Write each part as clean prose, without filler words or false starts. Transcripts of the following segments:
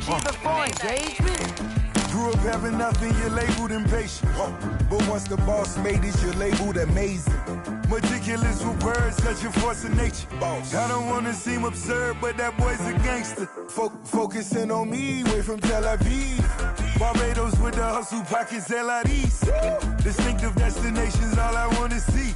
before engagement? Grew up having nothing, you're labeled impatient. But once the boss made it, you're labeled amazing. Meticulous with words, such a force of nature. I don't wanna seem absurd, but that boy's a gangster. Focusing on me, way from Tel Aviv. Barbados with the hustle pockets, LIDs. Distinctive destinations, all I wanna see.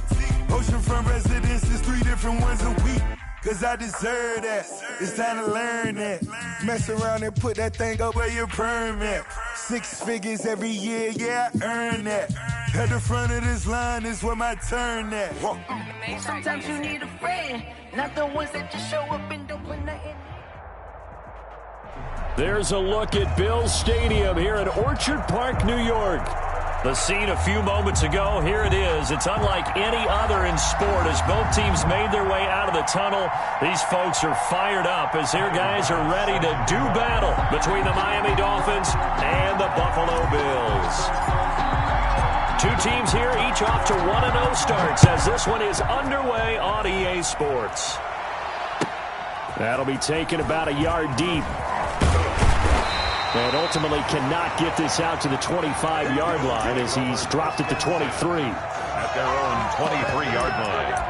Oceanfront residences, 3 different ones a week. Cause I deserve that, it's time to learn that. Mess around and put that thing up where your permit. 6 figures every year, yeah, I earn that. At the front of this line is where my turn at. Sometimes you need a friend, not the ones that just show up and don't put nothing. There's a look at Bills Stadium here in Orchard Park, New York. The scene a few moments ago, here it is. It's unlike any other in sport as both teams made their way out of the tunnel. These folks are fired up as their guys are ready to do battle between the Miami Dolphins and the Buffalo Bills. 2 teams here, each off to 1-0 starts as this one is underway on EA Sports. That'll be taken about a yard deep. And ultimately cannot get this out to the 25-yard line as he's dropped at the 23. At their own 23-yard line.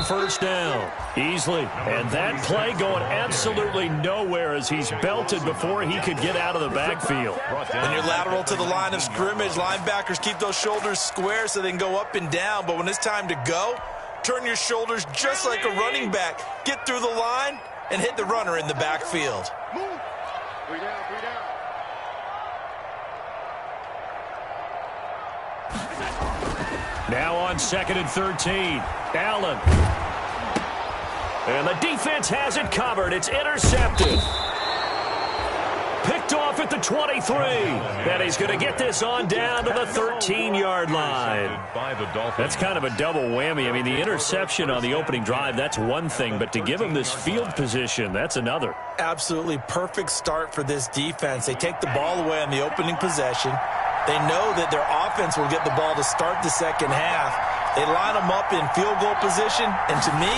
First down easily, and that play going absolutely nowhere as he's belted before he could get out of the backfield. When you're lateral to the line of scrimmage, linebackers keep those shoulders square so they can go up and down, but when it's time to go, turn your shoulders just like a running back, get through the line, and hit the runner in the backfield. Now on 2nd and 13, Allen. And the defense has it covered. It's intercepted. Picked off at the 23. And he's going to get this on down to the 13-yard line. That's kind of a double whammy. I mean, the interception on the opening drive, that's one thing. But to give him this field position, that's another. Absolutely perfect start for this defense. They take the ball away on the opening possession. They know that their offense will get the ball to start the second half. They line them up in field goal position, and to me,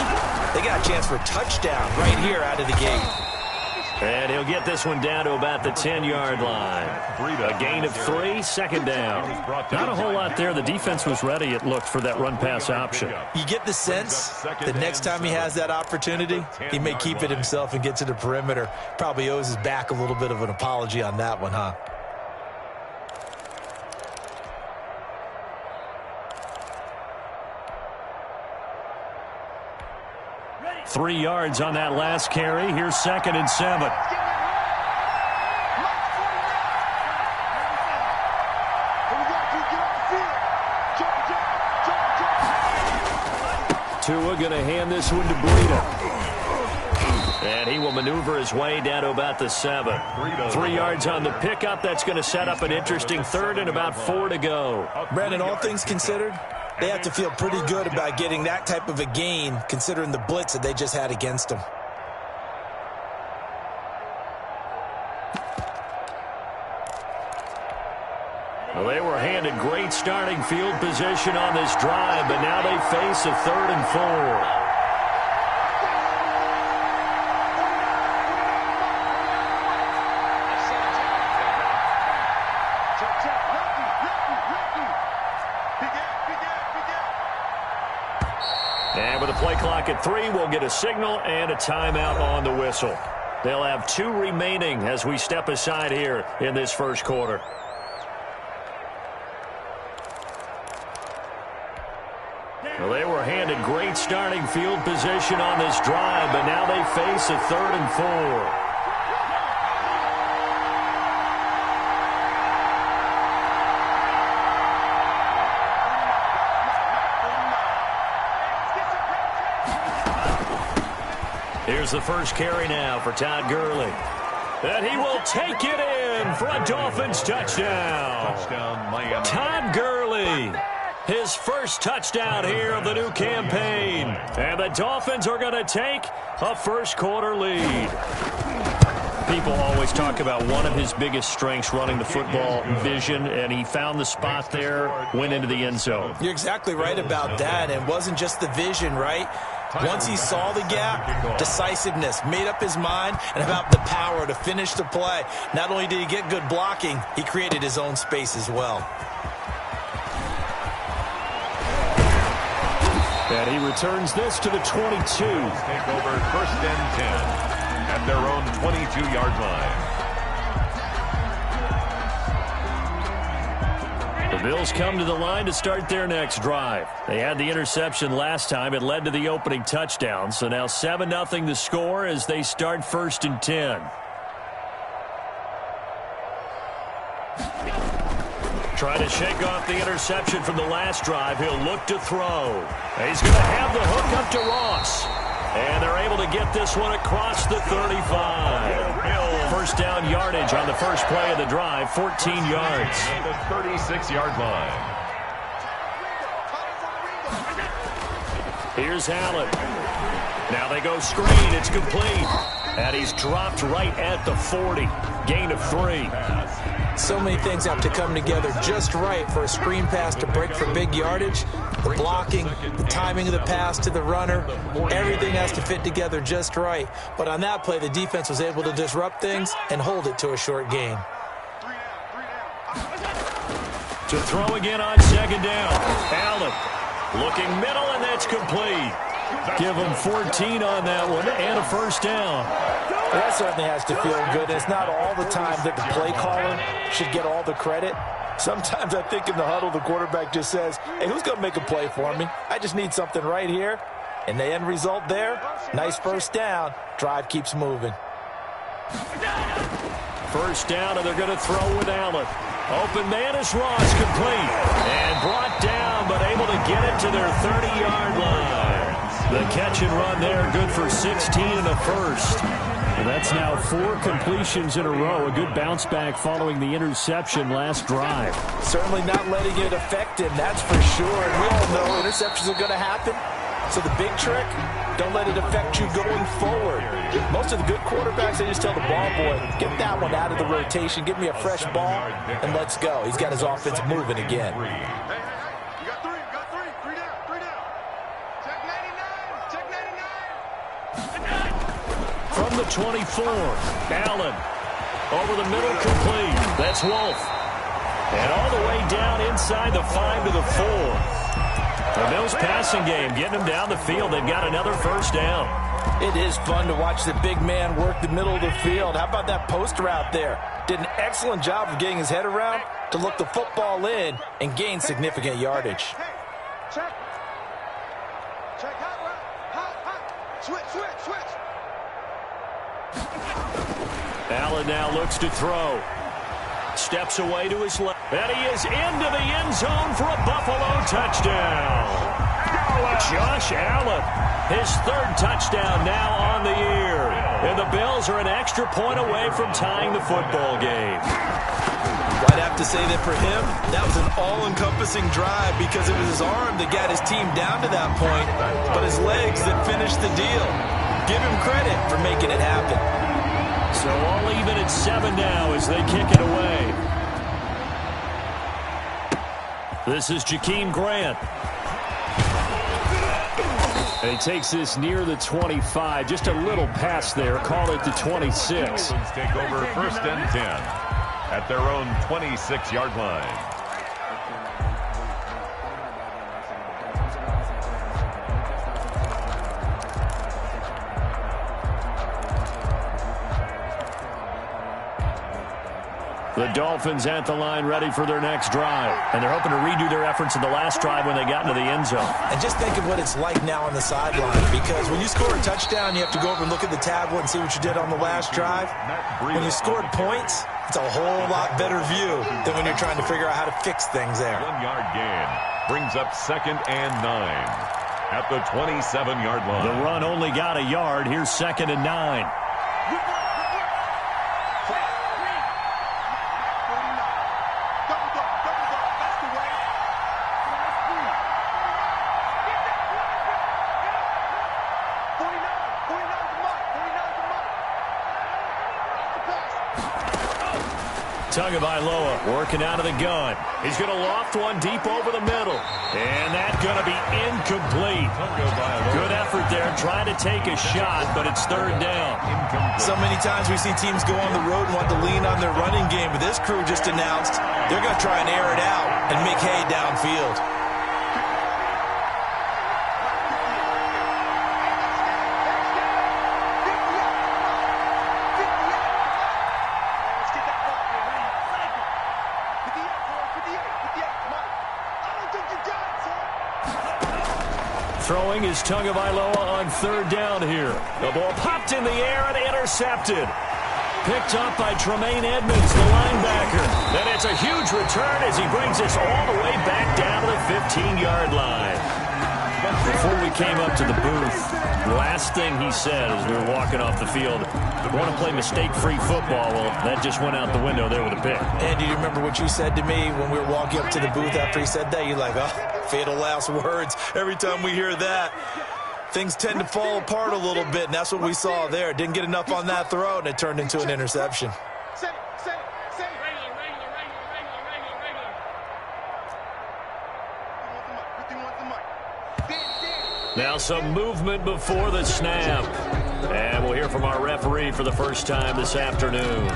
they got a chance for a touchdown right here out of the gate. And he'll get this one down to about the 10-yard line. A gain of 3, second down. Not a whole lot there. The defense was ready, it looked, for that run-pass option. You get the sense that next time he has that opportunity, he may keep it himself and get to the perimeter. Probably owes his back a little bit of an apology on that one, huh? 3 yards on that last carry. Here's 2nd and 7. Tua going to hand this one to Breida. And he will maneuver his way down to about the 7. 3 yards on the pickup. That's going to set up an interesting 3rd and about 4 to go. Brandon, all things considered, they have to feel pretty good about getting that type of a gain, considering the blitz that they just had against them. Well, they were handed great starting field position on this drive, but now they face a 3rd and 4. And with a play clock at 3, we'll get a signal and a timeout on the whistle. They'll have 2 remaining as we step aside here in this first quarter. Well, they were handed great starting field position on this drive, but now they face a 3rd and 4. Here's the first carry now for Todd Gurley. And he will take it in for a Dolphins touchdown. Touchdown, Miami. Todd Gurley, his first touchdown here of the new campaign. And the Dolphins are going to take a first-quarter lead. People always talk about one of his biggest strengths, running the football, vision, and he found the spot there, went into the end zone. You're exactly right about that, and it wasn't just the vision, right? Once he saw the gap, decisiveness, made up his mind, and about the power to finish the play. Not only did he get good blocking, he created his own space as well. And he returns this to the 22. Take over 1st and 10 at their own 22-yard line. The Bills come to the line to start their next drive. They had the interception last time. It led to the opening touchdown. So now 7-0 the score as they start 1st and 10. Trying to shake off the interception from the last drive. He'll look to throw. He's going to have the hook up to Ross. And they're able to get this one across the 35. First down yardage on the first play of the drive, 14 yards. The 36-yard line. Here's Allen. Now they go screen. It's complete. And he's dropped right at the 40. Gain of 3. So many things have to come together just right for a screen pass to break for big yardage. The blocking, the timing of the pass to the runner, everything has to fit together just right. But on that play, the defense was able to disrupt things and hold it to a short gain. To throw again on second down. Allen looking middle, and that's complete. Give him 14 on that one and a first down. That certainly has to feel good. It's not all the time that the play caller should get all the credit. Sometimes I think in the huddle, the quarterback just says, hey, who's going to make a play for me? I just need something right here. And the end result there, nice first down. Drive keeps moving. First down, and they're going to throw with Allen. Open man is Ross, complete. And brought down, but able to get it to their 30-yard line. The catch and run there, good for 16 and a first. And that's now 4 completions in a row. A good bounce back following the interception last drive. Certainly not letting it affect him, that's for sure. And we all know interceptions are going to happen. So the big trick, don't let it affect you going forward. Most of the good quarterbacks, they just tell the ball boy, get that one out of the rotation, give me a fresh ball, and let's go. He's got his offense moving again. From the 24, Allen over the middle, complete. That's Wolf. And all the way down inside the 5 to the 4. The Bills passing game getting them down the field. They've got another first down. It is fun to watch the big man work the middle of the field. How about that post route there? Did an excellent job of getting his head around to look the football in and gain significant yardage. Check. Hot. Switch. Allen now looks to throw. Steps away to his left. And he is into the end zone for a Buffalo touchdown. Josh Allen, his 3rd touchdown now on the year. And the Bills are an extra point away from tying the football game. I'd have to say that for him, that was an all-encompassing drive because it was his arm that got his team down to that point, but his legs that finished the deal. Give him credit for making it happen. So all even at 7 now as they kick it away. This is Jakeem Grant. And he takes this near the 25. Just a little pass there. Call it the 26. Take over 1st and 10 at their own 26-yard line. The Dolphins at the line ready for their next drive. And they're hoping to redo their efforts in the last drive when they got into the end zone. And just think of what it's like now on the sideline, because when you score a touchdown, you have to go over and look at the tablet and see what you did on the last drive. When you scored points, it's a whole lot better view than when you're trying to figure out how to fix things there. 1-yard gain brings up 2nd and 9. at the 27-yard line. The run only got a yard. Here's 2nd and 9. Tagovailoa working out of the gun. He's going to loft one deep over the middle. And that's going to be incomplete. Good effort there trying to take a shot, but it's 3rd down. So many times we see teams go on the road and want to lean on their running game, but this crew just announced they're going to try and air it out and make hay downfield. Throwing is Tagovailoa on 3rd down here. The ball popped in the air and intercepted. Picked up by Tremaine Edmonds, the linebacker. Then it's a huge return as he brings us all the way back down to the 15-yard line. Before we came up to the booth, the last thing he said as we were walking off the field, we want to play mistake-free football. Well, that just went out the window there with a pick. And do you remember what you said to me when we were walking up to the booth after he said that? You're like, oh, fatal last words. Every time we hear that, things tend to fall apart a little bit, and that's what we saw there. Didn't get enough on that throw, and it turned into an interception. Now some movement before the snap. And we'll hear from our referee for the first time this afternoon.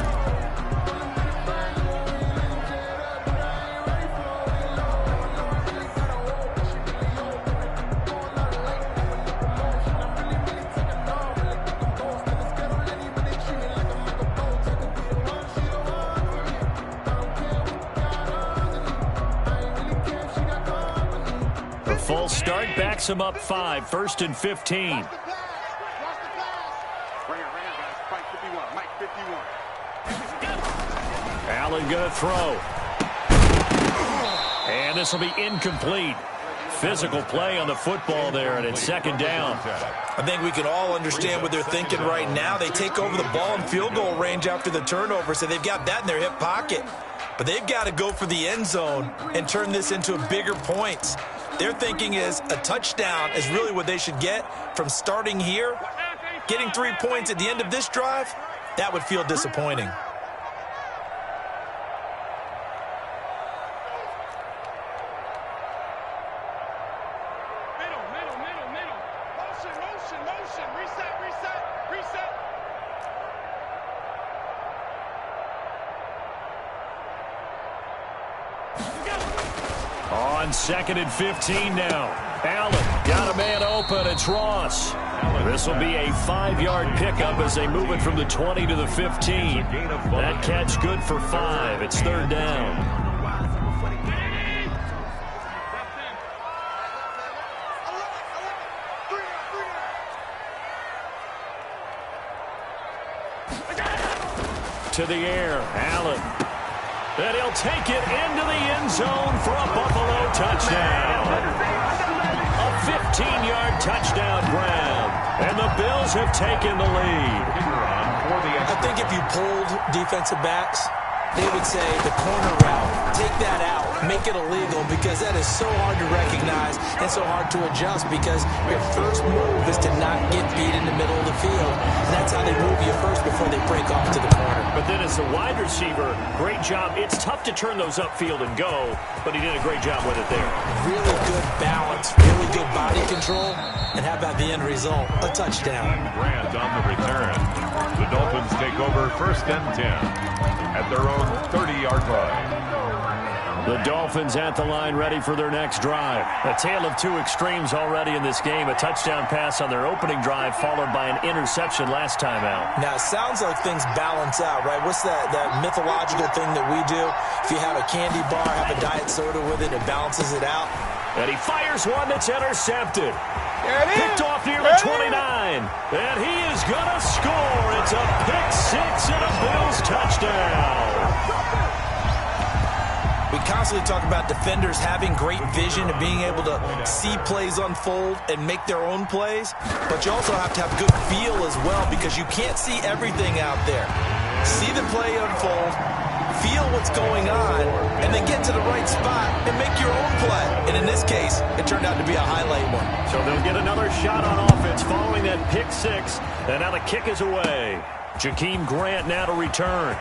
Full start backs him up 5, 1st and 15. Allen going to throw. And this will be incomplete. Physical play on the football there, and it's 2nd down. I think we can all understand what they're thinking right now. They take over the ball in field goal range after the turnover, so they've got that in their hip pocket. But they've got to go for the end zone and turn this into bigger points. Their thinking is a touchdown is really what they should get from starting here. Getting 3 points at the end of this drive, that would feel disappointing. On 2nd and 15 now. Allen got a man open. It's Ross. This will be a 5-yard pickup as they move it from the 20 to the 15. That catch good for 5. It's 3rd down. To the air, Allen. And he'll take it into the end zone for a Buffalo touchdown. A 15-yard touchdown grab. And the Bills have taken the lead. I think if you polled defensive backs, they would say the corner route, take that out, make it illegal, because that is so hard to recognize and so hard to adjust, because your first move is to not get beat in the middle of the field. And that's how they move you first before they break off to the corner. But then as a wide receiver, great job. It's tough to turn those upfield and go, but he did a great job with it there. Really good balance, really good body control, and how about the end result? A touchdown. Grant on the return. The Dolphins take over 1st and 10 at their own 30-yard line. The Dolphins at the line ready for their next drive. A tale of two extremes already in this game. A touchdown pass on their opening drive followed by an interception last time out. Now, it sounds like things balance out, right? What's that mythological thing that we do? If you have a candy bar, have a diet soda with it, it balances it out. And he fires one that's intercepted. Picked off near the 29. And he is going to score. It's a pick six and a Bills touchdown. We constantly talk about defenders having great vision and being able to see plays unfold and make their own plays, but you also have to have good feel as well because you can't see everything out there. See the play unfold, feel what's going on, and then get to the right spot and make your own play. And in this case, it turned out to be a highlight one. So they'll get another shot on offense following that pick six, and now the kick is away. Jakeem Grant now to return.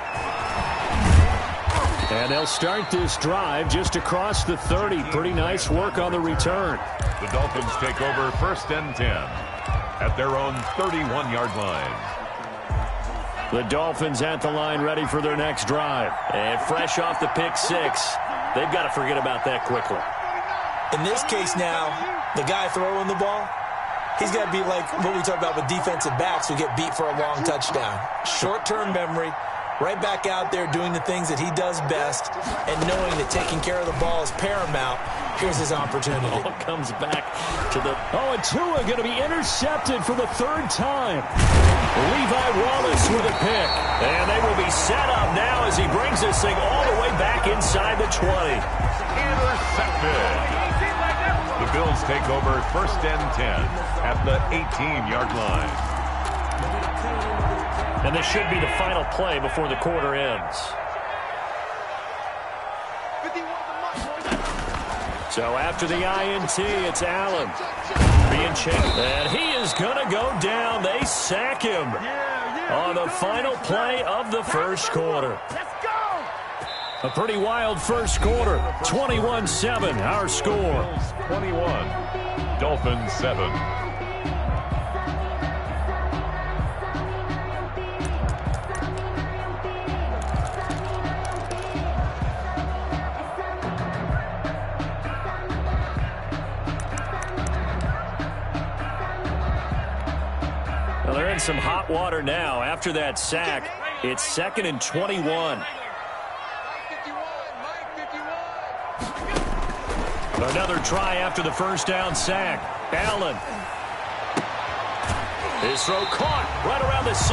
And they'll start this drive just across the 30. Pretty nice work on the return. The Dolphins take over 1st and 10 at their own 31-yard line. The Dolphins at the line ready for their next drive. And fresh off the pick six, they've got to forget about that quickly. In this case now, the guy throwing the ball, he's got to be like what we talk about with defensive backs who get beat for a long touchdown. Short-term memory, right back out there doing the things that he does best, and knowing that taking care of the ball is paramount. Here's his opportunity. Ball comes back to the... Oh, and Tua going to be intercepted for the 3rd time. Levi Wallace with a pick. And they will be set up now as he brings this thing all the way back inside the 20. Intercepted. The Bills take over 1st and 10 at the 18-yard line. And this should be the final play before the quarter ends. So after the INT, it's Allen being chased. And he is going to go down. They sack him on the final play of the first quarter. A pretty wild first quarter. 21-7, our score. 21, Dolphins 7. They're in some hot water now. After that sack, it's 2nd and 21. Another try after the first down sack. Allen. His throw caught right around the 6.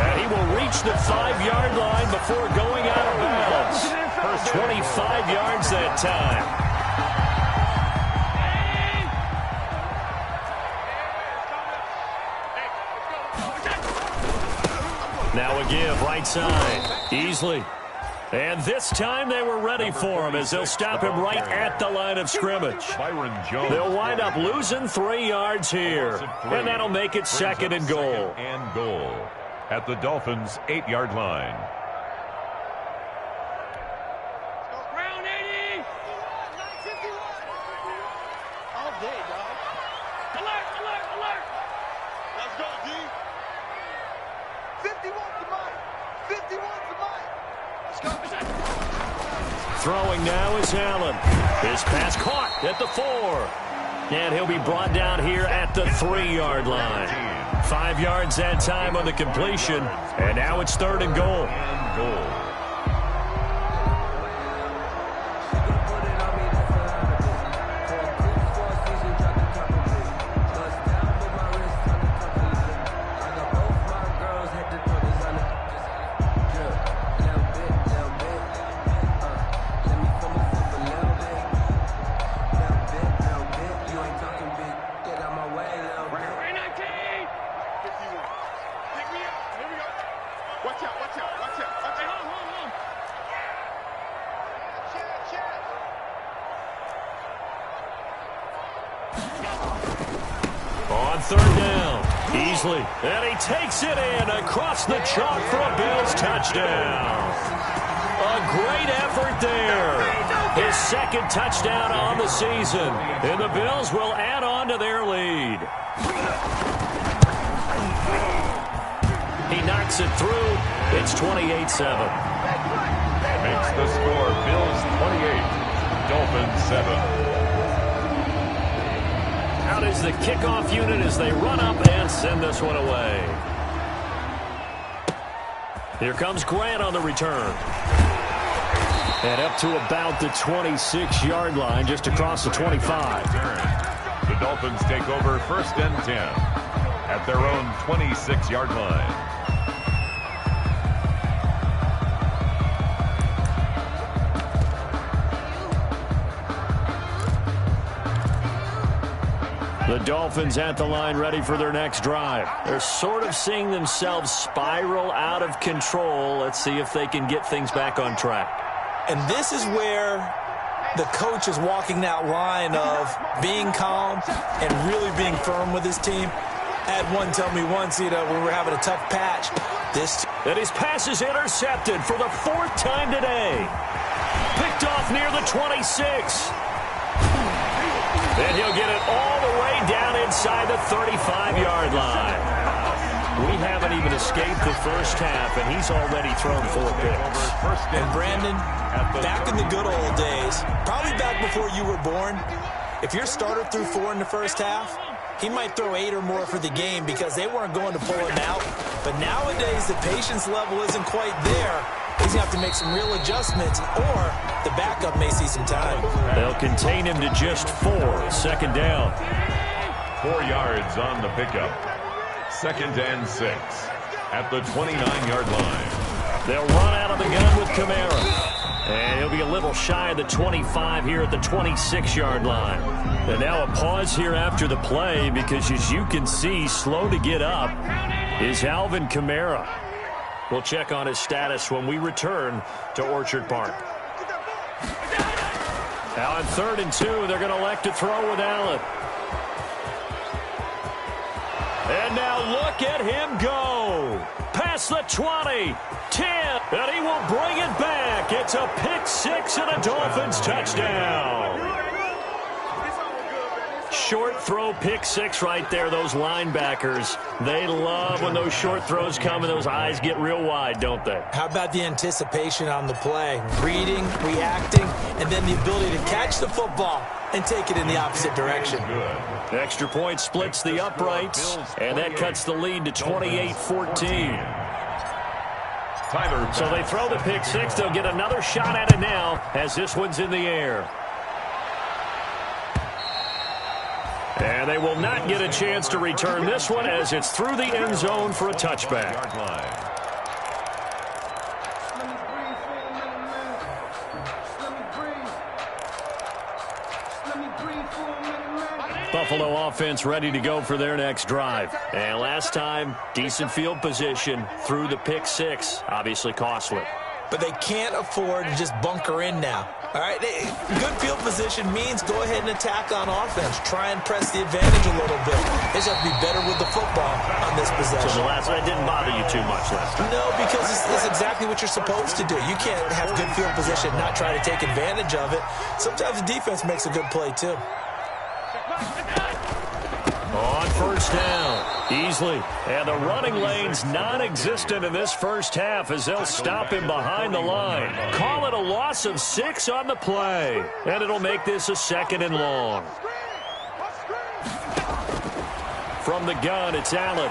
And he will reach the 5-yard line before going out of bounds. 25 yards that time. Now a give, right side, Easley. And this time they were ready for him as they'll stop him right at the line of scrimmage. They'll wind up losing 3 yards here, and that'll make it 2nd and goal. And goal at the Dolphins' 8-yard line. Round 80! All day, dog. Alert, alert, alert! Let's go, D! 51 to Mike! 51 to Mike! Let's go. Throwing now is Allen. His pass caught at the 4. And he'll be brought down here at the 3-yard line. 5 yards that time on the completion. And now it's 3rd and goal. On 3rd down, Easley, and he takes it in across the chalk for a Bills touchdown. A great effort there. His 2nd touchdown on the season, and the Bills will add on to their lead. He knocks it through. It's 28-7. Makes the score Bills 28, Dolphins 7. Out is the kickoff unit as they run up and send this one away. Here comes Grant on the return. And up to about the 26-yard line, just across the 25. The Dolphins take over 1st and 10 at their own 26-yard line. The Dolphins at the line ready for their next drive. They're sort of seeing themselves spiral out of control. Let's see if they can get things back on track. And this is where the coach is walking that line of being calm and really being firm with his team. I had one tell me once, when we were having a tough patch. And his pass is intercepted for the 4th time today. Picked off near the 26. And he'll get it all the way down inside the 35-yard line. We haven't even escaped the first half, and he's already thrown 4 picks. And Brandon, back in the good old days, probably back before you were born, if your starter threw 4 in the first half, he might throw 8 or more for the game because they weren't going to pull him out. But nowadays, the patience level isn't quite there. He's going to have to make some real adjustments, or the backup may see some time. They'll contain him to just 4. 2nd down. 4 yards on the pickup. 2nd and 6 at the 29-yard line. They'll run out of the gun with Kamara. And he'll be a little shy of the 25 here at the 26-yard line. And now a pause here after the play because, as you can see, slow to get up is Alvin Kamara. We'll check on his status when we return to Orchard Park. Now on 3rd and 2, they're going to elect to throw with Allen. And now look at him go. Past the 20, 10, and he will bring it back. It's a pick 6 and a Dolphins touchdown. Short throw, pick 6 right there. Those linebackers, they love when those short throws come and those eyes get real wide, don't they? How about the anticipation on the play? Reading, reacting, and then the ability to catch the football and take it in the opposite direction. The extra point splits the uprights, and that cuts the lead to 28-14. So they throw the pick 6. They'll get another shot at it now as this one's in the air. And they will not get a chance to return this one as it's through the end zone for a touchback. Buffalo offense ready to go for their next drive. And last time, decent field position through the pick 6. Obviously costly. But they can't afford to just bunker in now. All right, good field position means go ahead and attack on offense. Try and press the advantage a little bit. They just have to be better with the football on this possession. So the last one didn't bother you too much last time? No, because it's exactly what you're supposed to do. You can't have good field position and not try to take advantage of it. Sometimes the defense makes a good play, too. On 1st down, easily. And the running lane's non-existent in this first half as they'll stop him behind the line. Call it a loss of 6 on the play. And it'll make this a 2nd and long. From the gun, it's Allen.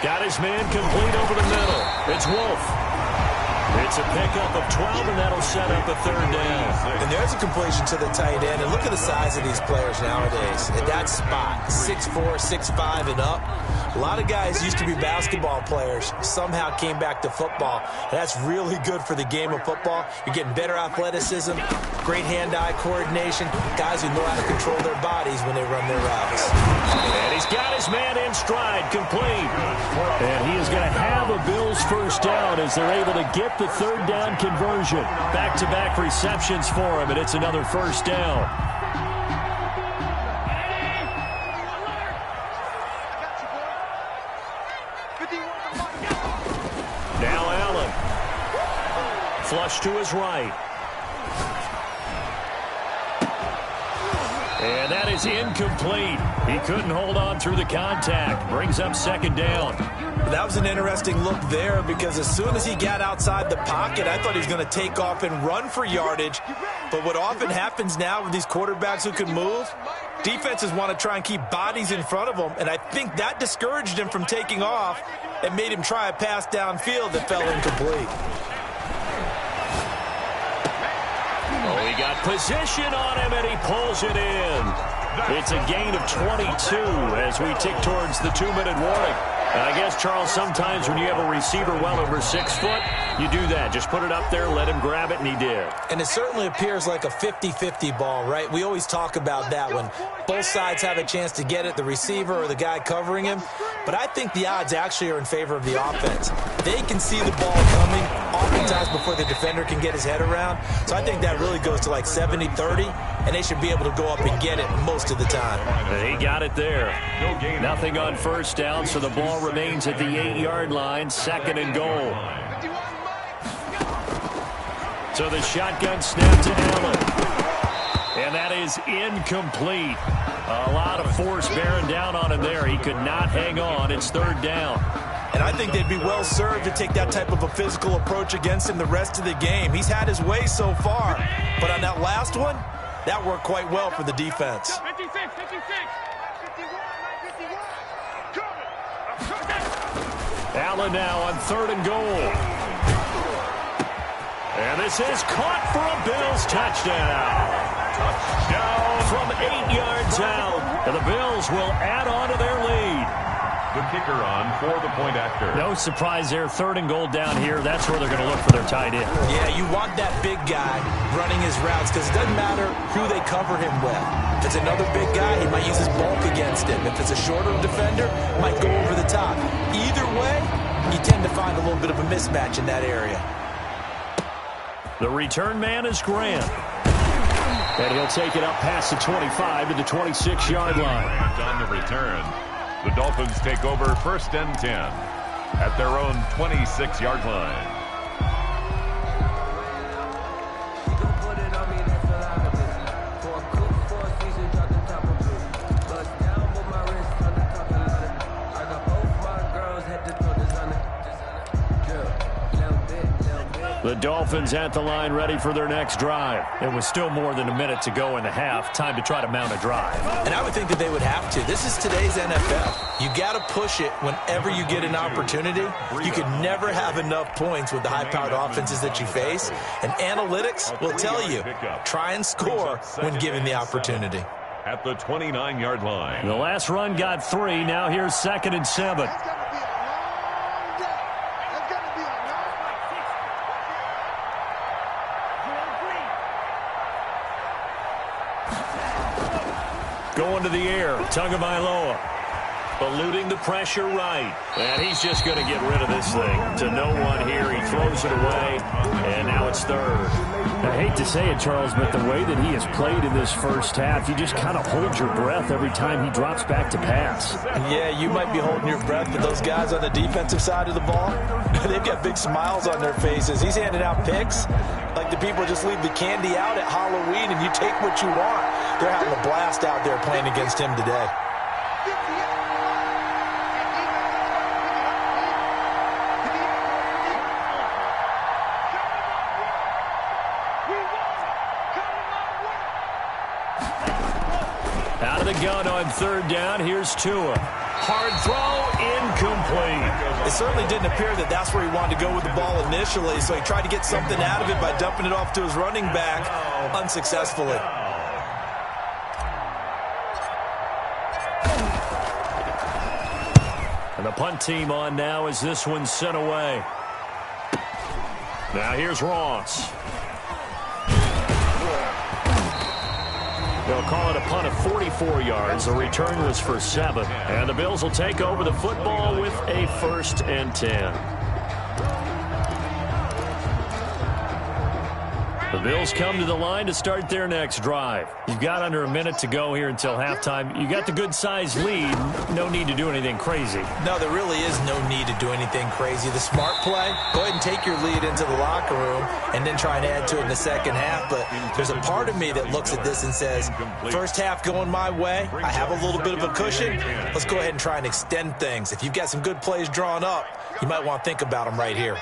Got his man complete over the middle. It's Wolf. It's a pickup of 12, and that'll set up a 3rd down. And there's a completion to the tight end. And look at the size of these players nowadays. At that spot, 6'4", 6'5", and up. A lot of guys used to be basketball players, somehow came back to football. And that's really good for the game of football. You're getting better athleticism, great hand-eye coordination, guys who know how to control their bodies when they run their routes. And he's got his man in stride, complete. And he is going to have a Bills 1st down as they're able to get the 3rd down conversion. Back-to-back receptions for him, and it's another 1st down. Now Allen. Flush to his right. And that is incomplete. He couldn't hold on through the contact. Brings up 2nd down. That was an interesting look there because as soon as he got outside the pocket, I thought he was going to take off and run for yardage. But what often happens now with these quarterbacks who can move, defenses want to try and keep bodies in front of them. And I think that discouraged him from taking off and made him try a pass downfield that fell incomplete. Oh, he got position on him, and he pulls it in. It's a gain of 22 as we tick towards the 2-minute warning. And I guess, Charles, sometimes when you have a receiver well over 6 foot, you do that. Just put it up there, let him grab it, and he did. And it certainly appears like a 50-50 ball, right? We always talk about that when both sides have a chance to get it, the receiver or the guy covering him. But I think the odds actually are in favor of the offense. They can see the ball coming oftentimes before the defender can get his head around. So I think that really goes to like 70-30, and they should be able to go up and get it most of the time. He got it there. Nothing on first down, so the ball remains at the 8-yard line, 2nd and goal. So the shotgun snap to Allen. And that is incomplete. A lot of force bearing down on him there. He could not hang on. It's 3rd down. And I think they'd be well served to take that type of a physical approach against him the rest of the game. He's had his way so far. But on that last one, that worked quite well for the defense. 56, 56. 51, Allen now on 3rd and goal. And this is caught for a Bills touchdown. Touchdown from 8 yards out. And the Bills will add on to their lead. The kicker on for the point after. No surprise there. 3rd and goal down here. That's where they're going to look for their tight end. Yeah, you want that big guy running his routes because it doesn't matter who they cover him with. If it's another big guy, he might use his bulk against him. If it's a shorter defender, might go over the top. Either way, you tend to find a little bit of a mismatch in that area. The return man is Grant. And he'll take it up past the 25 to the 26-yard line. On the return, the Dolphins take over 1st and 10 at their own 26-yard line. The Dolphins at the line ready for their next drive. It was still more than a minute to go in the half. Time to try to mount a drive. And I would think that they would have to. This is today's NFL. You got to push it whenever you get an opportunity. You can never have enough points with the high-powered offenses that you face. And analytics will tell you, try and score when given the opportunity. At the 29-yard line. The last run got 3. Now here's 2nd and 7. Going to the air, Tagovailoa. Eluding the pressure right. And he's just going to get rid of this thing. To no one here. He throws it away. And now it's 3rd. I hate to say it, Charles, but the way that he has played in this first half, you just kind of hold your breath every time he drops back to pass. Yeah, you might be holding your breath, but those guys on the defensive side of the ball, they've got big smiles on their faces. He's handing out picks like the people just leave the candy out at Halloween and you take what you want. They're having a blast out there playing against him today. Out of the gun on 3rd down. Here's Tua. Hard throw, incomplete. It certainly didn't appear that that's where he wanted to go with the ball initially, so he tried to get something out of it by dumping it off to his running back unsuccessfully. And the punt team on now as this one's sent away. Now here's Ross. They'll call it a punt of 44 yards. The return was for 7. And the Bills will take over the football with a 1st and 10. The Bills come to the line to start their next drive. You've got under a minute to go here until halftime. You got the good-sized lead. No need to do anything crazy. No, there really is no need to do anything crazy. The smart play, go ahead and take your lead into the locker room and then try and add to it in the second half. But there's a part of me that looks at this and says, first half going my way, I have a little bit of a cushion. Let's go ahead and try and extend things. If you've got some good plays drawn up, you might want to think about them right here.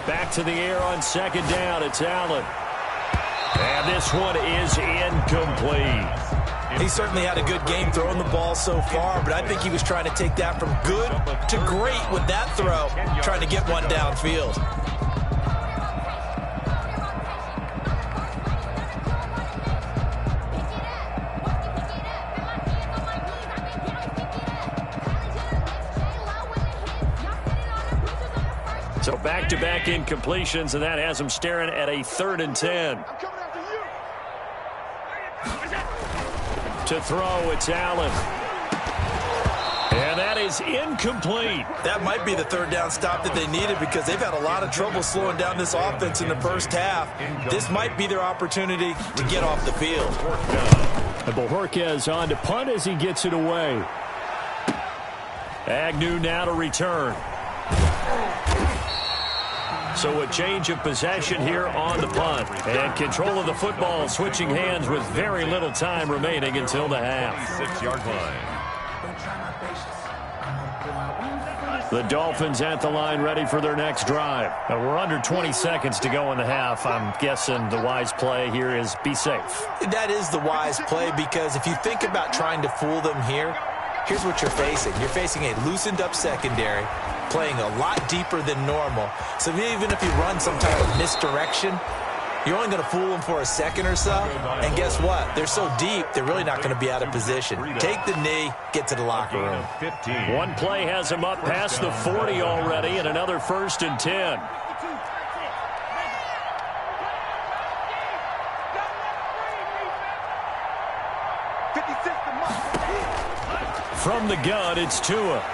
Back to the air on 2nd down. It's Allen. And this one is incomplete. He certainly had a good game throwing the ball so far, but I think he was trying to take that from good to great with that throw, trying to get one downfield. So back-to-back incompletions, and that has him staring at a 3rd and 10. To throw, it's Allen. And that is incomplete. That might be the 3rd down stop that they needed because they've had a lot of trouble slowing down this offense in the first half. This might be their opportunity to get off the field. And Bojorquez on to punt as he gets it away. Agnew now to return. So a change of possession here on the punt. And control of the football switching hands with very little time remaining until the half. 6-yard line. The Dolphins at the line ready for their next drive. We're under 20 seconds to go in the half. I'm guessing the wise play here is be safe. That is the wise play because if you think about trying to fool them here, here's what you're facing. You're facing a loosened up secondary, playing a lot deeper than normal. So even if you run some type of misdirection, you're only going to fool them for a second or so. And guess what? They're so deep, they're really not going to be out of position. Take the knee, get to the locker room. 15. One play has him up past the 40 already, and another 1st and 10. From the gun, it's Tua.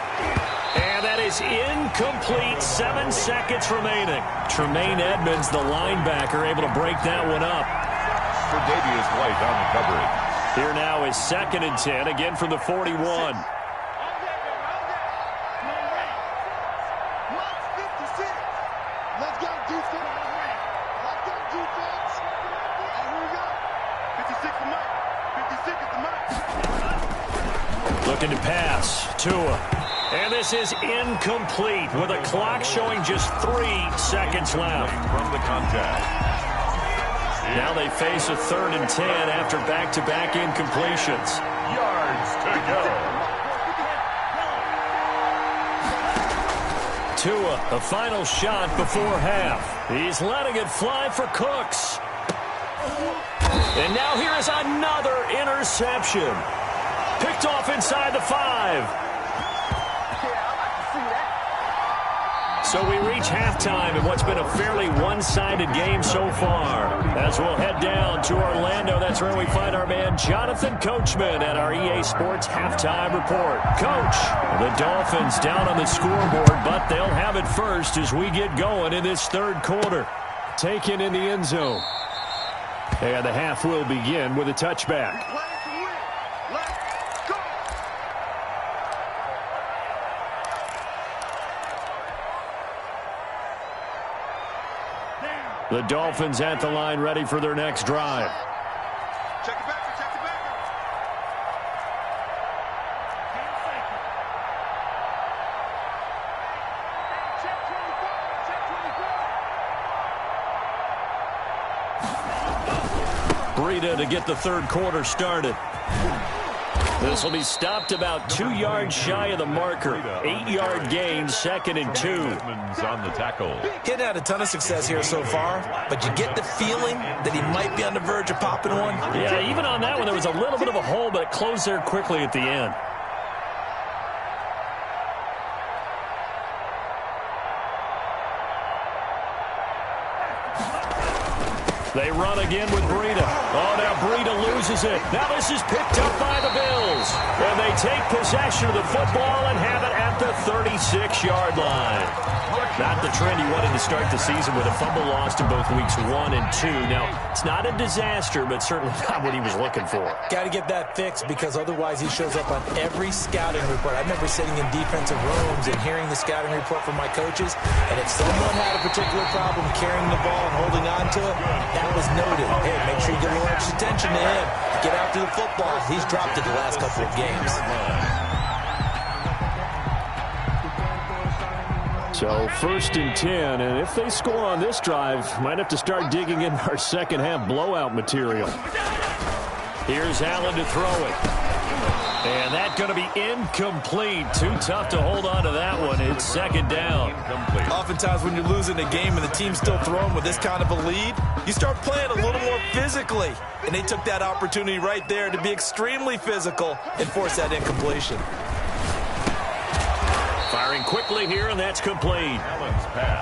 And that is incomplete. 7 seconds remaining. Tremaine Edmonds, the linebacker, able to break that one up. For Davius White on the coverage. Here now is 2nd and 10, again from the 41. Looking to pass. Tua. And this is incomplete with a clock showing just 3 seconds left. From the contact. Now they face a 3rd and 10 after back-to-back incompletions. Yards to go. Tua, the final shot before half. He's letting it fly for Cooks. And now here is another interception. Picked off inside the 5. So we reach halftime in what's been a fairly one-sided game so far. As we'll head down to Orlando, that's where we find our man Jonathan Coachman at our EA Sports Halftime Report. Coach, the Dolphins down on the scoreboard, but they'll have it first as we get going in this 3rd quarter. Taken in the end zone. And the half will begin with a touchback. The Dolphins at the line ready for their next drive. Check it back. Breida to get the 3rd quarter started. This will be stopped about 2 yards shy of the marker. 8-yard gain, 2nd and 2. Edmonds on the tackle. He's had a ton of success here so far, but you get the feeling that he might be on the verge of popping one. Yeah, even on that one, there was a little bit of a hole, but it closed there quickly at the end. They run again with Breida. Oh, now Breida loses it. Now this is picked up by the Bills. And they take possession of the football and have it at the 36-yard line. Not the trend he wanted to start the season with a fumble lost in both weeks 1 and 2. Now, it's not a disaster, but certainly not what he was looking for. Got to get that fixed because otherwise he shows up on every scouting report. I remember sitting in defensive rooms and hearing the scouting report from my coaches, and if someone had a particular problem carrying the ball and holding on to it, that was noted. Hey, make sure you get a little extra attention to him. Get after the football. He's dropped it the last couple of games. So 1st and 10, and if they score on this drive, might have to start digging in our second half blowout material. Here's Allen to throw it. And that's going to be incomplete. Too tough to hold on to that one. It's 2nd down. Incomplete. Oftentimes when you're losing a game and the team's still throwing with this kind of a lead, you start playing a little more physically. And they took that opportunity right there to be extremely physical and force that incompletion. Firing quickly here, and that's complete.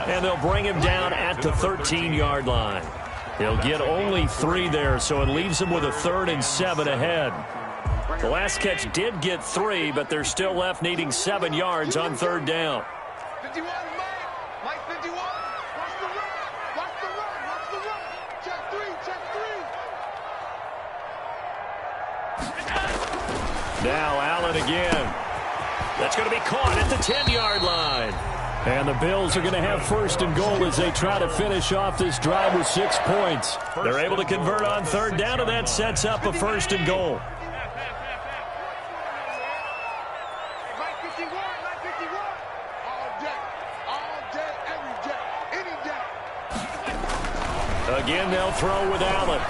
And they'll bring him down at the 13-yard line. He'll get only 3 there, so it leaves him with a 3rd and 7 ahead. The last catch did get 3, but they're still left needing 7 yards on 3rd down. 51, Mike 51. Watch the run. Watch the run. Watch the run. Check 3. Check 3. Now Allen again. That's going to be caught at the 10-yard line. And the Bills are going to have 1st and goal as they try to finish off this drive with 6 points. They're able to convert on 3rd down, and that sets up a 1st and goal. Mike 51. Mike 51. All day, every day, any day. Again, they'll throw with Allen.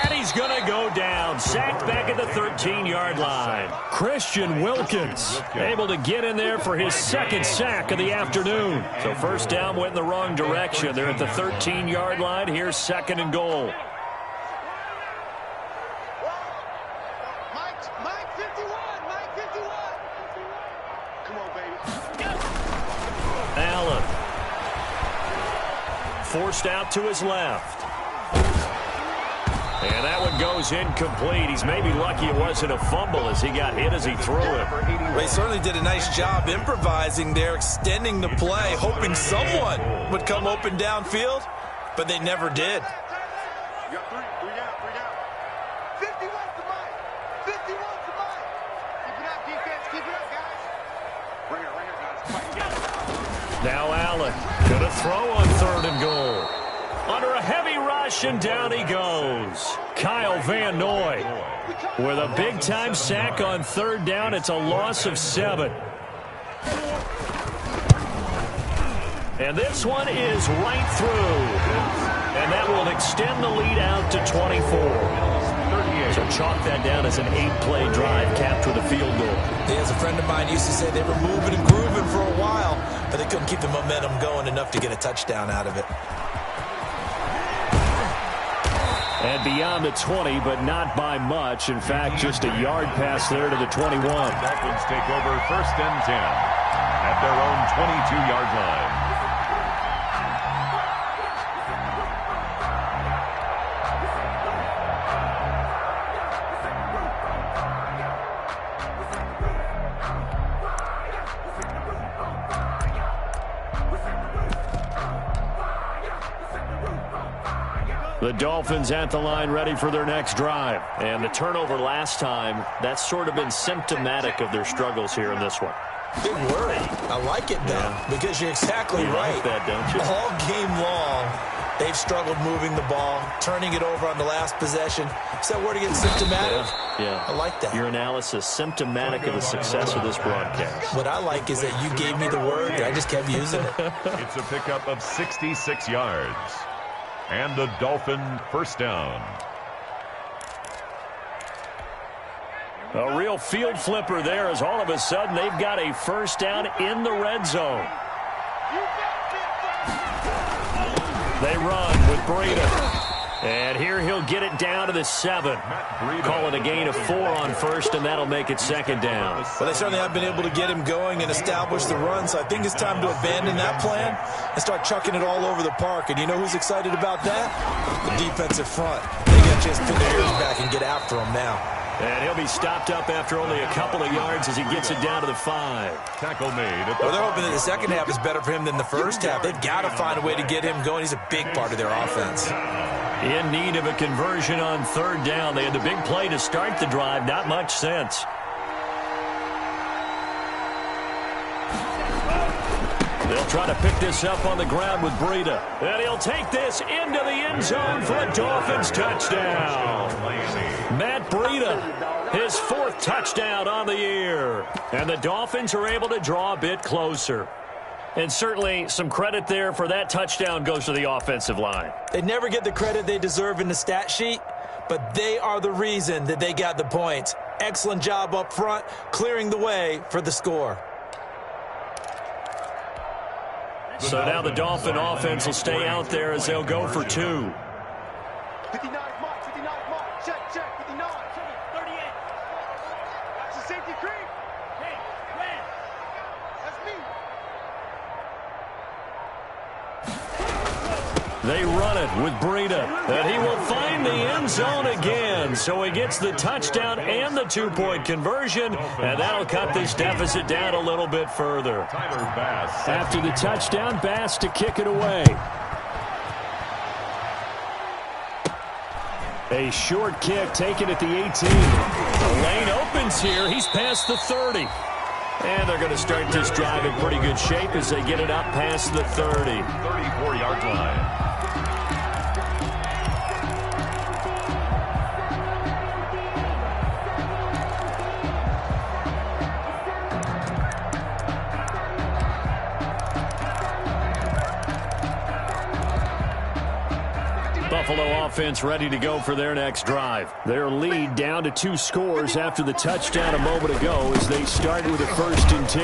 And he's going to go down. Sacked back at the 13-yard line. Christian Wilkins able to get in there for his 2nd sack of the afternoon. So 1st down went in the wrong direction. They're at the 13-yard line. Here's 2nd and goal. Mike 51. Mike 51. Come on, baby. Allen. Forced out to his left. And that one goes incomplete. He's maybe lucky it wasn't a fumble as he got hit as he threw it. Well, he certainly did a nice job improvising there, extending the play, hoping someone would come open downfield, but they never did. You got 3. 3 down. 51 to Mike. 51 to Mike. Keep it up, defense. Keep it up, guys. Right here, guys. Now Allen going to throw on 3rd and goal. Under a heavy rush, and down he goes. Kyle Van Noy with a big-time sack on 3rd down. It's a loss of 7. And this one is right through. And that will extend the lead out to 24. So chalk that down as an 8-play drive capped with a field goal. As a friend of mine used to say, they were moving and grooving for a while, but they couldn't keep the momentum going enough to get a touchdown out of it. And beyond the 20, but not by much. In fact, just a yard pass there to the 21. Dolphins take over 1st and 10 at their own 22-yard line. The Dolphins at the line ready for their next drive. And the turnover last time, that's sort of been symptomatic of their struggles here in this one. Big worry. I like it, though, because you're exactly right. Like that, don't you? All game long, they've struggled moving the ball, turning it over on the last possession. Is that word again, symptomatic? Yeah. I like that. Your analysis, symptomatic of the success of this broadcast. What I like is that you gave me the word, I just kept using it. It's a pickup of 66 yards. And a Dolphin 1st down. A real field flipper there as all of a sudden they've got a 1st down in the red zone. They run with Breida. And here he'll get it down to the 7. Call it a gain of 4 on 1st, and that'll make it 2nd down. Well, they certainly have been able to get him going and establish the run, so I think it's time to abandon that plan and start chucking it all over the park. And you know who's excited about that? The defensive front. They got to just put their ears back and get after him now. And he'll be stopped up after only a couple of yards as he gets it down to the 5. Tackle made. Well, they're hoping that the second half is better for him than the first half. They've got to find a way to get him going. He's a big part of their offense. In need of a conversion on 3rd down. They had the big play to start the drive. Not much sense. They'll try to pick this up on the ground with Breida. And he'll take this into the end zone for a Dolphins touchdown. Matt Breida, his 4th touchdown on the year. And the Dolphins are able to draw a bit closer. And certainly some credit there for that touchdown goes to the offensive line. They never get the credit they deserve in the stat sheet, but they are the reason that they got the points. Excellent job up front, clearing the way for the score. So now the Dolphin offense will stay out there as they'll go for 2. 59 mark, 59 mark. Check, 59. 38. That's the safety creep. Hey, red. They run it with Breida, and he will find the end zone again. So he gets the touchdown and the two-point conversion, and that'll cut this deficit down a little bit further. After the touchdown, Bass to kick it away. A short kick taken at the 18. The lane opens here. He's past the 30. And they're going to start this drive in pretty good shape as they get it up past the 30. 34-yard line. Buffalo offense ready to go for their next drive. Their lead down to 2 scores after the touchdown a moment ago as they start with a 1st and 10.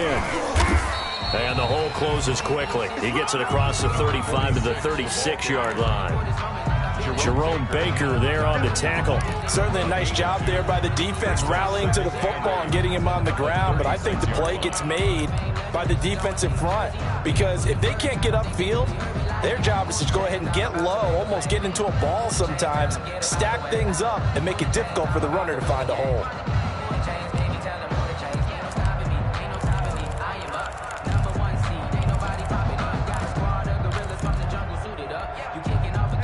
And the hole closes quickly. He gets it across the 35 to the 36-yard line. Jerome Baker there on the tackle. Certainly a nice job there by the defense rallying to the football and getting him on the ground. But I think the play gets made by the defensive front because if they can't get upfield, their job is to go ahead and get low, almost get into a ball sometimes, stack things up, and make it difficult for the runner to find a hole.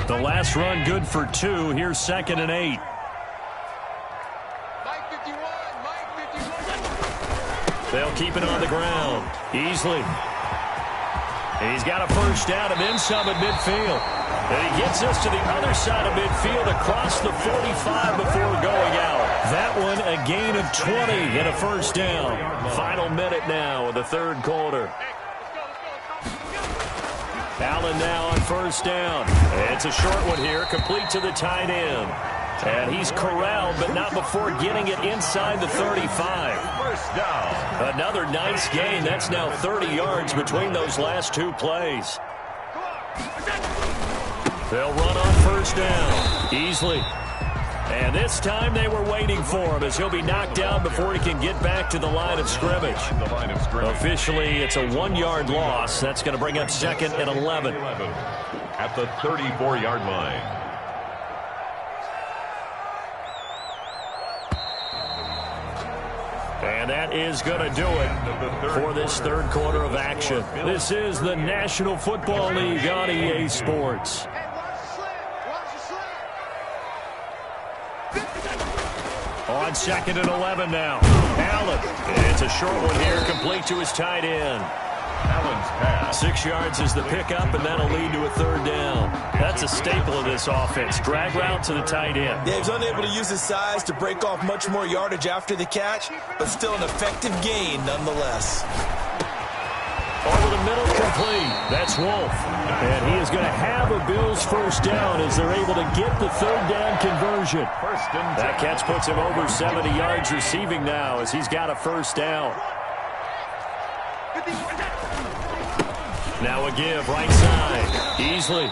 The last run good for 2. Here's 2nd and 8. They'll keep it on the ground. Easily. He's got a 1st down and then some at midfield. And he gets us to the other side of midfield across the 45 before going out. That one a gain of 20 and a 1st down. Final minute now of the 3rd quarter. Allen now on 1st down. It's a short one here, complete to the tight end. And he's corralled, but not before getting it inside the 35. 1st down. Another nice gain. That's now 30 yards between those last 2 plays. They'll run on 1st down. Easily. And this time they were waiting for him as he'll be knocked down before he can get back to the line of scrimmage. Officially, it's a 1-yard loss. That's going to bring up 2nd and 11. At the 34-yard line. And that is going to do it for this 3rd quarter of action. This is the National Football League on EA Sports. On 2nd and 11 now. Allen. It's a short one here, complete to his tight end. Allen's pass. 6 yards is the pickup, and that'll lead to a 3rd down. That's a staple of this offense. Drag route to the tight end. Yeah, he's unable to use his size to break off much more yardage after the catch, but still an effective gain nonetheless. Over the middle, complete. That's Wolf. And he is going to have a Bills 1st down as they're able to get the 3rd down conversion. That catch puts him over 70 yards receiving now as he's got a 1st down. Now a give, right side. Easily.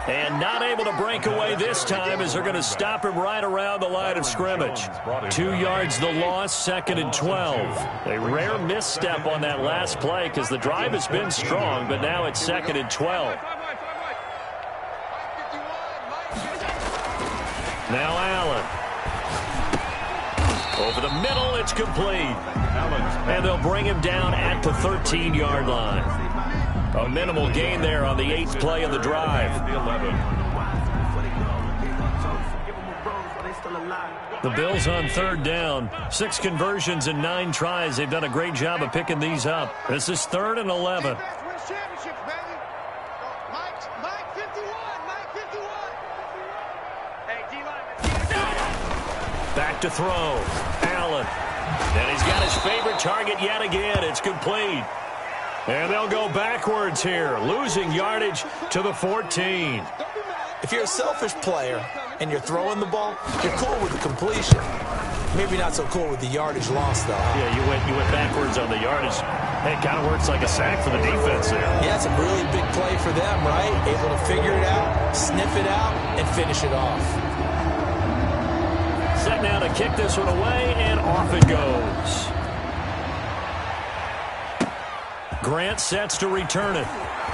And not able to break away this time as they're going to stop him right around the line of scrimmage. 2 yards the loss, 2nd and 12. A rare misstep on that last play because the drive has been strong, but now it's 2nd and 12. Now Allen. Over the middle, it's complete. And they'll bring him down at the 13-yard line. A minimal gain there on the 8th play of the drive. The Bills on 3rd down. 6 conversions and 9 tries. They've done a great job of picking these up. This is 3rd and 11. Back to throw. Allen. And he's got his favorite target yet again. It's complete. And they'll go backwards here, losing yardage to the 14. If you're a selfish player and you're throwing the ball, you're cool with the completion. Maybe not so cool with the yardage loss, though. Huh? Yeah, you went backwards on the yardage. Hey, it kind of works like a sack for the defense there. Yeah, it's a really big play for them, right? Able to figure it out, sniff it out, and finish it off. Set now to kick this one away, and off it goes. Grant sets to return it.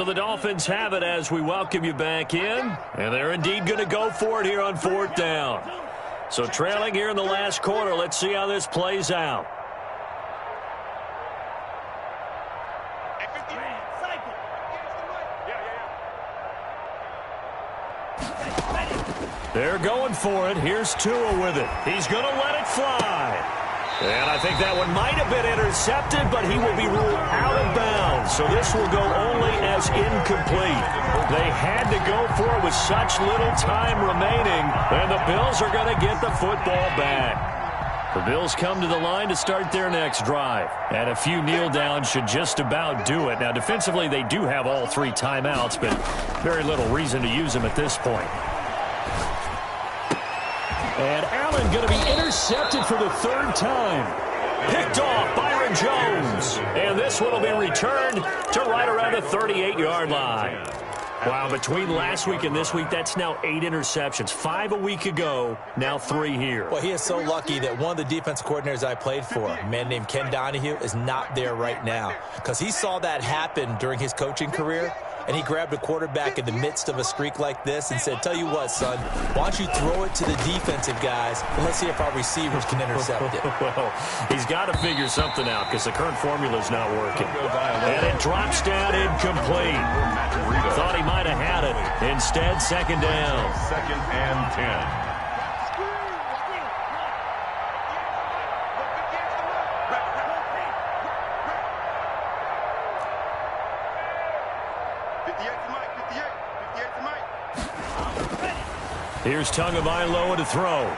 So the Dolphins have it as we welcome you back in. And they're indeed going to go for it here on 4th down. So trailing here in the last quarter. Let's see how this plays out. They're going for it. Here's Tua with it. He's going to let it fly. And I think that one might have been intercepted, but he will be ruled out of bounds. So this will go only as incomplete. They had to go for it with such little time remaining, and the Bills are going to get the football back. The Bills come to the line to start their next drive. And a few kneel downs should just about do it. Now, defensively, they do have all 3 timeouts, but very little reason to use them at this point. And Allen going to be intercepted for the 3rd time. Picked off Byron Jones. And this one will be returned to right around the 38-yard line. Wow, between last week and this week, that's now 8 interceptions. 5 a week ago, now 3 here. Well, he is so lucky that one of the defense coordinators I played for, a man named Ken Donahue, is not there right now. Because he saw that happen during his coaching career. And he grabbed a quarterback in the midst of a streak like this and said, tell you what, son, why don't you throw it to the defensive guys, and let's see if our receivers can intercept it. Well, he's got to figure something out because the current formula is not working. And it drops down incomplete. Thought he might have had it. Instead, 2nd down. 2nd and 10. Here's Tagovailoa to throw.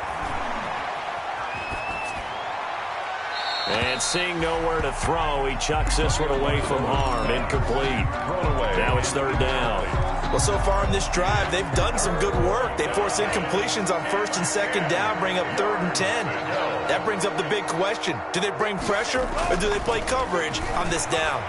And seeing nowhere to throw, he chucks this one away from harm. Incomplete. Now it's 3rd down. Well, so far in this drive, they've done some good work. They force incompletions on 1st and 2nd down, bring up 3rd and 10. That brings up the big question. Do they bring pressure or do they play coverage on this down?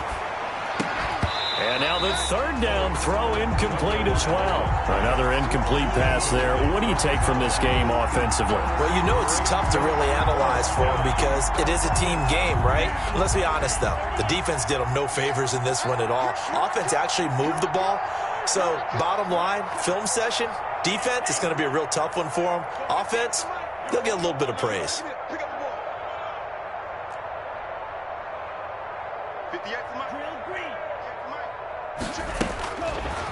And now the 3rd down throw incomplete as well. Another incomplete pass there. What do you take from this game offensively? Well, you know it's tough to really analyze for them because it is a team game, right? And let's be honest, though. The defense did them no favors in this one at all. Offense actually moved the ball. So, bottom line, film session, defense, it's going to be a real tough one for them. Offense, they'll get a little bit of praise.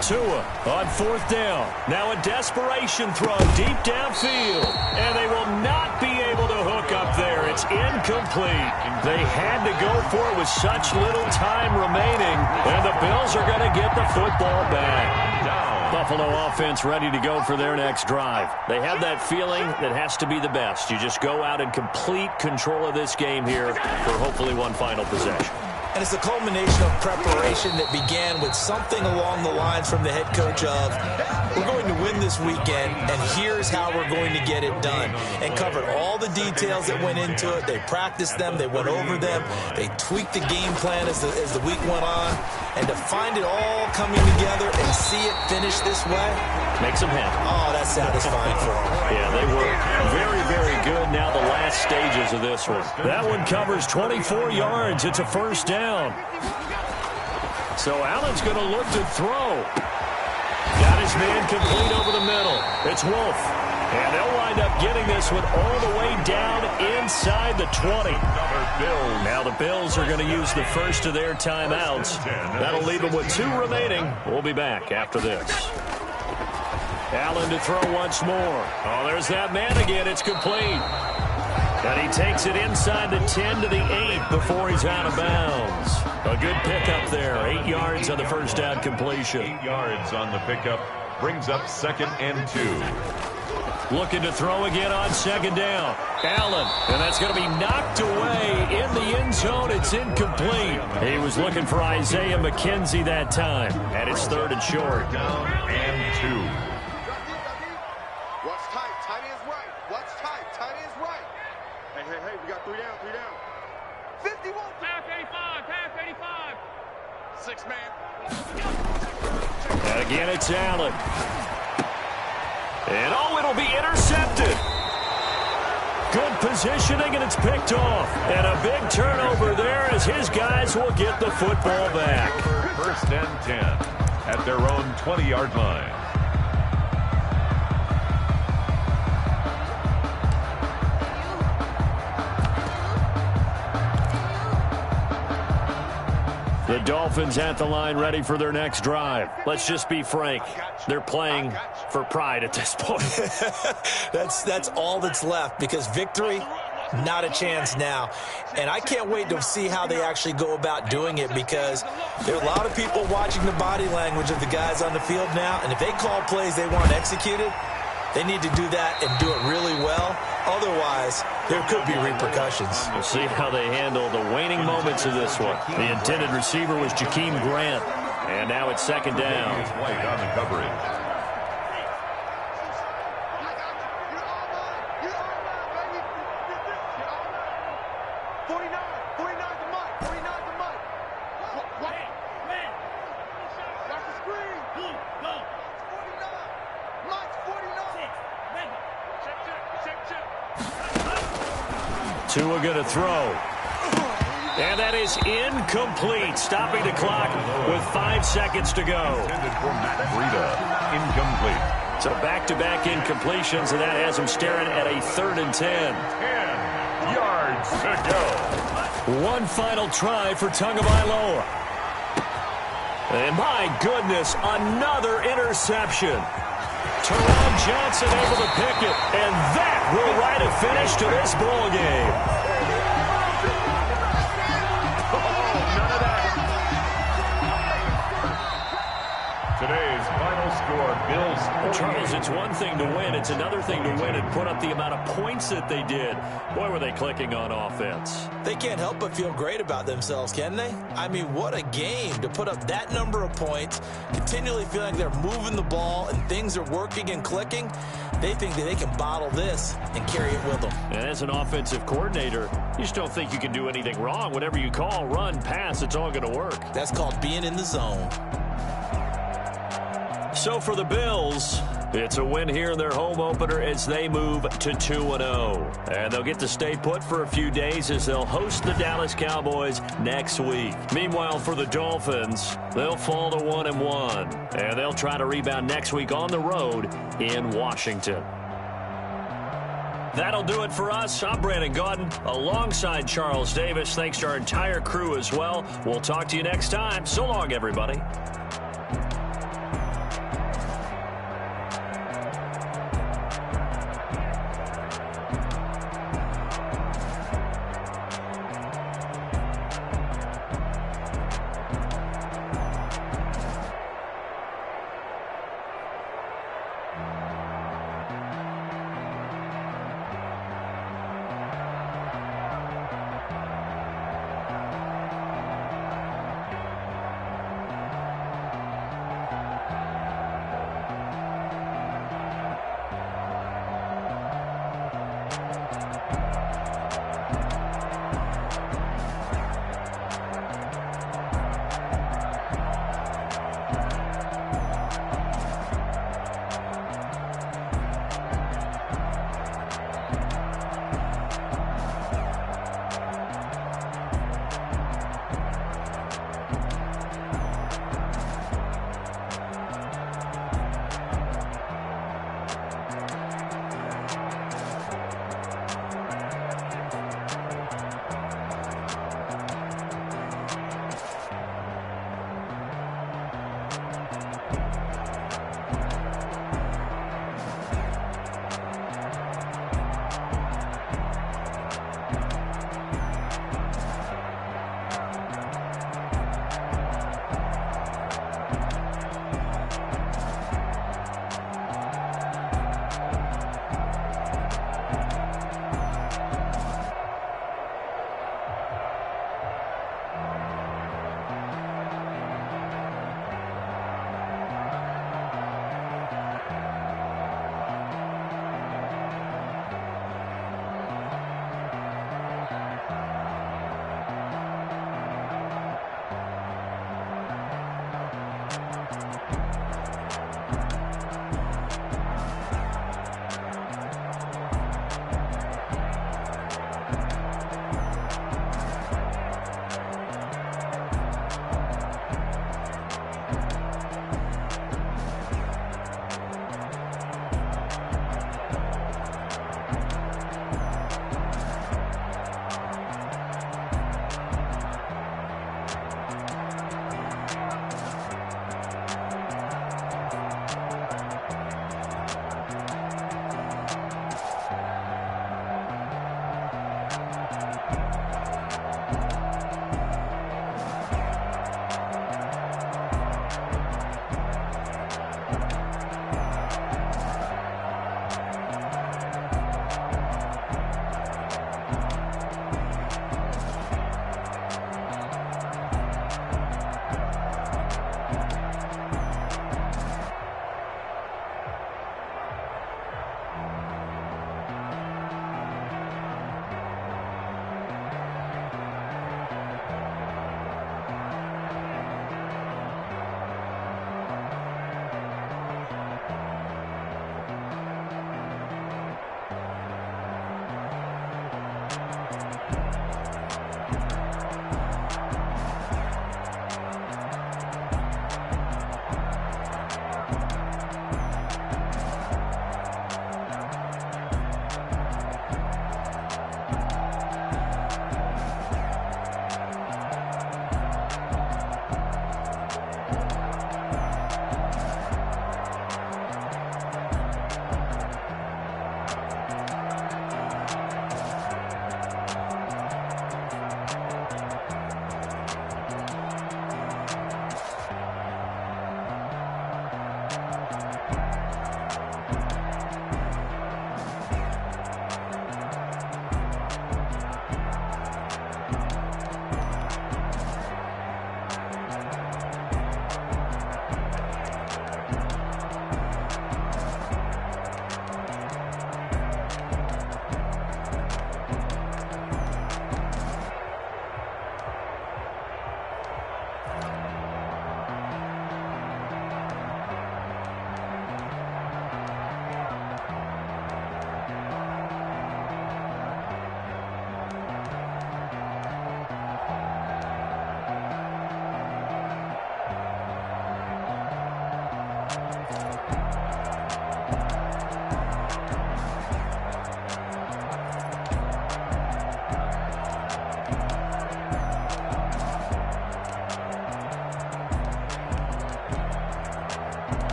Tua on 4th down. Now a desperation throw deep downfield. And they will not be able to hook up there. It's incomplete. They had to go for it with such little time remaining. And the Bills are going to get the football back. Buffalo offense ready to go for their next drive. They have that feeling that has to be the best. You just go out and complete control of this game here for hopefully one final possession. And it's a culmination of preparation that began with something along the lines from the head coach of, we're going to win this weekend, and here's how we're going to get it done. And covered all the details that went into it. They practiced them. They went over them. They tweaked the game plan as the week went on. And to find it all coming together and see it finish this way, makes them happy. Oh, that's satisfying for them. Yeah, they were very, very good. Now the last stages of this one. That one covers 24 yards. It's a 1st down. So Allen's going to look to throw. Got his man complete over the middle. It's Wolf. And they'll wind up getting this one all the way down inside the 20. Now the Bills are going to use the first of their timeouts. That'll leave them with 2 remaining. We'll be back after this. Allen to throw once more. Oh, there's that man again. It's complete. And he takes it inside the 10 to the 8 before he's out of bounds. A good pickup there. 8 yards on the 1st down completion. 8 yards on the pickup. Brings up 2nd and 2. Looking to throw again on 2nd down. Allen, and that's going to be knocked away in the end zone. It's incomplete. He was looking for Isaiah McKenzie that time. And it's 3rd and short. Down and 2. Watch tight. Tight ends right. Watch tight. Tight ends right. Hey, we got 3 down, 3 down. 51. Half 85, half 85. 6 man. And again, it's Allen. And oh, it'll be intercepted. Good positioning, and it's picked off. And a big turnover there as his guys will get the football back. 1st and 10. at their own 20-yard line. The Dolphins at the line ready for their next drive. Let's just be frank. They're playing for pride at this point. That's all that's left, because victory, not a chance now. And I can't wait to see how they actually go about doing it, because there are a lot of people watching the body language of the guys on the field now. And if they call plays they want executed, they need to do that and do it really well. Otherwise, there could be repercussions. We'll see how they handle the waning moments of this one. The intended receiver was Jakeem Grant. And now it's second down. White on the coverage. Tua going to throw. And that is incomplete, stopping the clock with 5 seconds to go. Intended for Matt Breida. Incomplete. So back-to-back incompletions, and that has him staring at a 3rd and 10. 10 yards to go. One final try for Tagovailoa. And my goodness, another interception. Teron Johnson able to pick it, and that will write a finish to this ball game. None of that. Today's final score, Bills. Charles, it's one thing to win. It's another thing to win and put up the amount of points that they did. Boy, were they clicking on offense. They can't help but feel great about themselves, can they? I mean, what a game to put up that number of points, continually feeling they're moving the ball and things are working and clicking. They think that they can bottle this and carry it with them. And as an offensive coordinator, you just don't think you can do anything wrong. Whatever you call, run, pass, it's all going to work. That's called being in the zone. So for the Bills, it's a win here in their home opener as they move to 2-0. And they'll get to stay put for a few days as they'll host the Dallas Cowboys next week. Meanwhile, for the Dolphins, they'll fall to 1-1. And they'll try to rebound next week on the road in Washington. That'll do it for us. I'm Brandon Gaudin alongside Charles Davis. Thanks to our entire crew as well. We'll talk to you next time. So long, everybody.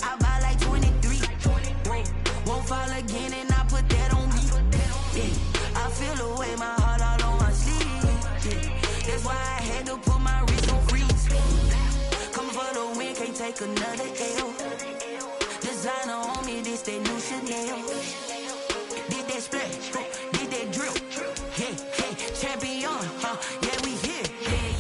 I buy like 23. Won't fall again and I put that on me. Yeah. I feel the way, my heart all on my sleeve. Yeah. That's why I had to put my wrist on freeze. Coming for the win, can't take another L. Designer on me, this that new Chanel. Did that splash, did that drill. Yeah, yeah, champion, yeah, we here.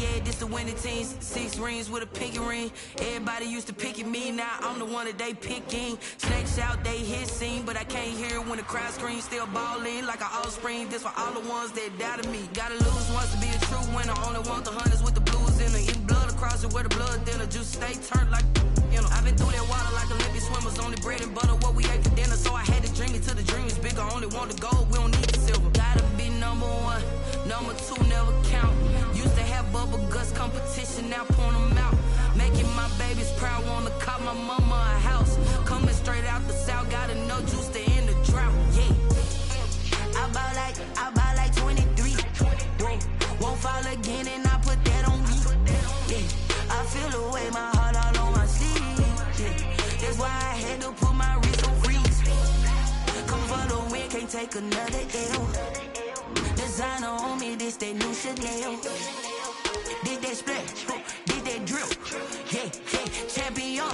Yeah, this the winning teams. 6 rings with a pinky ring. Everybody used to pick at me, now I'm the one that they picking. Snakes out, they hit scene, but I can't hear it when the crowd screams. Still ballin' like an offspring. This for all the ones that doubted me. Gotta lose once to be a true winner. Only want the hunters with the blues in it. Eating blood across it where the blood dinner. Juice stay turned like, you know. I've been through that water like Olympic swimmers. Only bread and butter, what we ate for dinner. So I had to dream it till the dream is bigger. Only want the gold, we don't need the silver. Gotta be number 1, number 2 never count. Used to have bubble guts competition, now point them out. Making my babies proud, wanna cop my mama a house. Coming straight out the south, gotta know juice to end the drought. Yeah, I buy like 23. Won't fall again and I put that on me. Yeah, I feel the way, my heart all on my sleeve. Yeah, that's why I had to put my wrist on freeze. Come for the win, can't take another L. Designer on me, this that new Chanel. Did that splash, did that drill. Yeah, yeah, champion,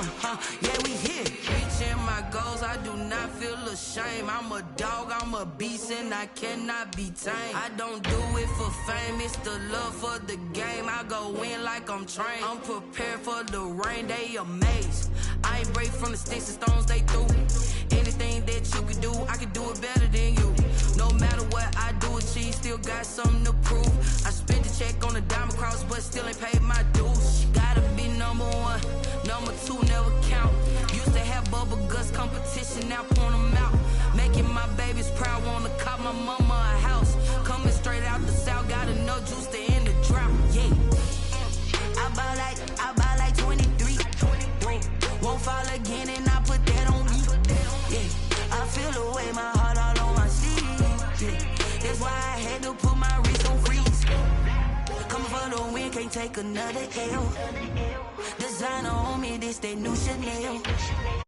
yeah, we here. Reaching my goals, I do not feel ashamed. I'm a dog, I'm a beast, and I cannot be tamed. I don't do it for fame, it's the love for the game. I go in like I'm trained. I'm prepared for the rain, they amazed. I ain't break from the sticks and stones they threw. Anything that you can do, I can do it better than you. No matter what I do, achieve, still got something to prove. I spent the check on the diamond cross, but still ain't paid my dues. Gotta be number 1, number 2 never count. Used to have bubble guts competition, now point them out. Making my babies proud, wanna cop my mama a house. Coming straight out the south, gotta know juice to end the drought. Yeah, I buy like 23. Won't fall again and I put that on me. Yeah, I feel the way, my heart all on my sleeve. Yeah, that's why I had to put my wrist on freeze. Coming for the win, can't take another L. Designer on me, this that new Chanel.